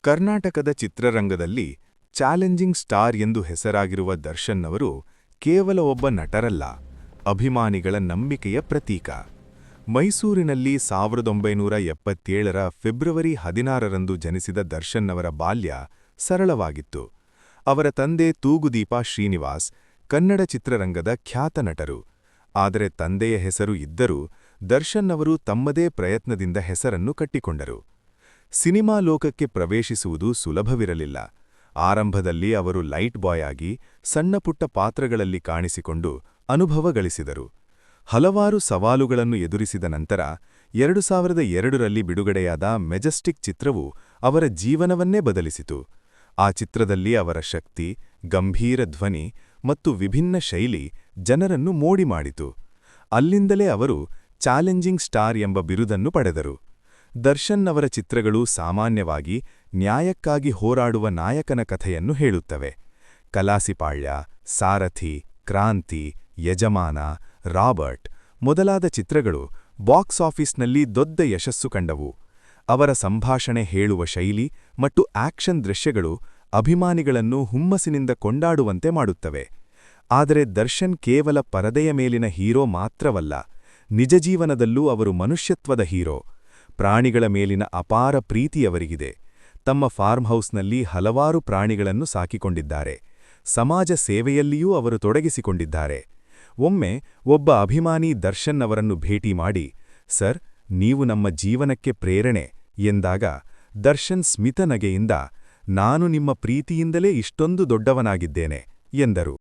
ಕರ್ನಾಟಕದ ಚಿತ್ರರಂಗದಲ್ಲಿ challenging star ಎಂದು ಹೆಸರಾಗಿರುವ ದರ್ಶನ್ ಅವರು ಕೇವಲ ಒಬ್ಬ ನಟರಲ್ಲ, ಅಭಿಮಾನಿಗಳ ನಂಬಿಕೆಯ ಪ್ರತೀಕ. ಮೈಸೂರಿನಲ್ಲಿ 1977ರ ಫೆಬ್ರವರಿ 16ರಂದು ಜನಿಸಿದ ದರ್ಶನ್ ಅವರ ಬಾಲ್ಯ ಸರಳವಾಗಿತ್ತು. ಅವರ ತಂದೆ ತೂಗುದೀಪ ಶ್ರೀನಿವಾಸ್ ಕನ್ನಡ ಚಿತ್ರರಂಗದ ಖ್ಯಾತ ನಟರು. ಆದರೆ ತಂದೆಯ ಹೆಸರು ಇದ್ದರೂ ದರ್ಶನ್ ಅವರು ತಮ್ಮದೇ ಪ್ರಯತ್ನದಿಂದ ಹೆಸರನ್ನು ಕಟ್ಟಿಕೊಂಡರು. ಸಿನಿಮಾ ಲೋಕಕ್ಕೆ ಪ್ರವೇಶಿಸುವುದು ಸುಲಭವಿರಲಿಲ್ಲ. ಆರಂಭದಲ್ಲಿ ಅವರು ಲೈಟ್ ಬಾಯ್ ಆಗಿ ಸಣ್ಣಪುಟ್ಟ ಪಾತ್ರಗಳಲ್ಲಿ ಕಾಣಿಸಿಕೊಂಡು ಅನುಭವ ಗಳಿಸಿದರು. ಹಲವಾರು ಸವಾಲುಗಳನ್ನು ಎದುರಿಸಿದ ನಂತರ 2002ರಲ್ಲಿ ಬಿಡುಗಡೆಯಾದ ಮೆಜೆಸ್ಟಿಕ್ ಚಿತ್ರವು ಅವರ ಜೀವನವನ್ನೇ ಬದಲಿಸಿತು. ಆ ಚಿತ್ರದಲ್ಲಿ ಅವರ ಶಕ್ತಿ, ಗಂಭೀರ ಧ್ವನಿ ಮತ್ತು ವಿಭಿನ್ನ ಶೈಲಿ ಜನರನ್ನು ಮೋಡಿ ಮಾಡಿತು. ಅಲ್ಲಿಂದಲೇ ಅವರು ಚಾಲೆಂಜಿಂಗ್ ಸ್ಟಾರ್ ಎಂಬ ಬಿರುದನ್ನು ಪಡೆದರು. ದರ್ಶನ್ ಅವರ ಚಿತ್ರಗಳು ಸಾಮಾನ್ಯವಾಗಿ ನ್ಯಾಯಕ್ಕಾಗಿ ಹೋರಾಡುವ ನಾಯಕನ ಕಥೆಯನ್ನು ಹೇಳುತ್ತವೆ. ಕಲಾಸಿಪಾಳ್ಯ, ಸಾರಥಿ, ಕ್ರಾಂತಿ, ಯಜಮಾನ, ರಾಬರ್ಟ್ ಮೊದಲಾದ ಚಿತ್ರಗಳು ಬಾಕ್ಸ್ ಆಫೀಸ್ನಲ್ಲಿ ದೊಡ್ಡ ಯಶಸ್ಸು ಕಂಡವು. ಅವರ ಸಂಭಾಷಣೆ ಹೇಳುವ ಶೈಲಿ ಮತ್ತು ಆಕ್ಷನ್ ದೃಶ್ಯಗಳು ಅಭಿಮಾನಿಗಳನ್ನು ಹುಮ್ಮಸ್ಸಿನಿಂದ ಕೊಂಡಾಡುವಂತೆ ಮಾಡುತ್ತವೆ. ಆದರೆ ದರ್ಶನ್ ಕೇವಲ ಪರದೆಯ ಮೇಲಿನ ಹೀರೋ ಮಾತ್ರವಲ್ಲ, ನಿಜ ಜೀವನದಲ್ಲೂ ಅವರು ಮನುಷ್ಯತ್ವದ ಹೀರೋ. ಪ್ರಾಣಿಗಳ ಮೇಲಿನ ಅಪಾರ ಪ್ರೀತಿಯವರಿಗಿದೆ. ತಮ್ಮ ಫಾರ್ಮ್ ಹೌಸ್ನಲ್ಲಿ ಹಲವಾರು ಪ್ರಾಣಿಗಳನ್ನು ಸಾಕಿಕೊಂಡಿದ್ದಾರೆ. ಸಮಾಜ ಸೇವೆಯಲ್ಲಿಯೂ ಅವರು ತೊಡಗಿಸಿಕೊಂಡಿದ್ದಾರೆ. ಒಮ್ಮೆ ಒಬ್ಬ ಅಭಿಮಾನಿ ದರ್ಶನ್ ಅವರನ್ನು ಭೇಟಿ ಮಾಡಿ, ಸರ್, ನೀವು ನಮ್ಮ ಜೀವನಕ್ಕೆ ಪ್ರೇರಣೆ ಎಂದಾಗ ದರ್ಶನ್ ಸ್ಮಿತ ನಗೆಯಿಂದ, ನಾನು ನಿಮ್ಮ ಪ್ರೀತಿಯಿಂದಲೇ ಇಷ್ಟೊಂದು ದೊಡ್ಡವನಾಗಿದ್ದೇನೆ ಎಂದರು.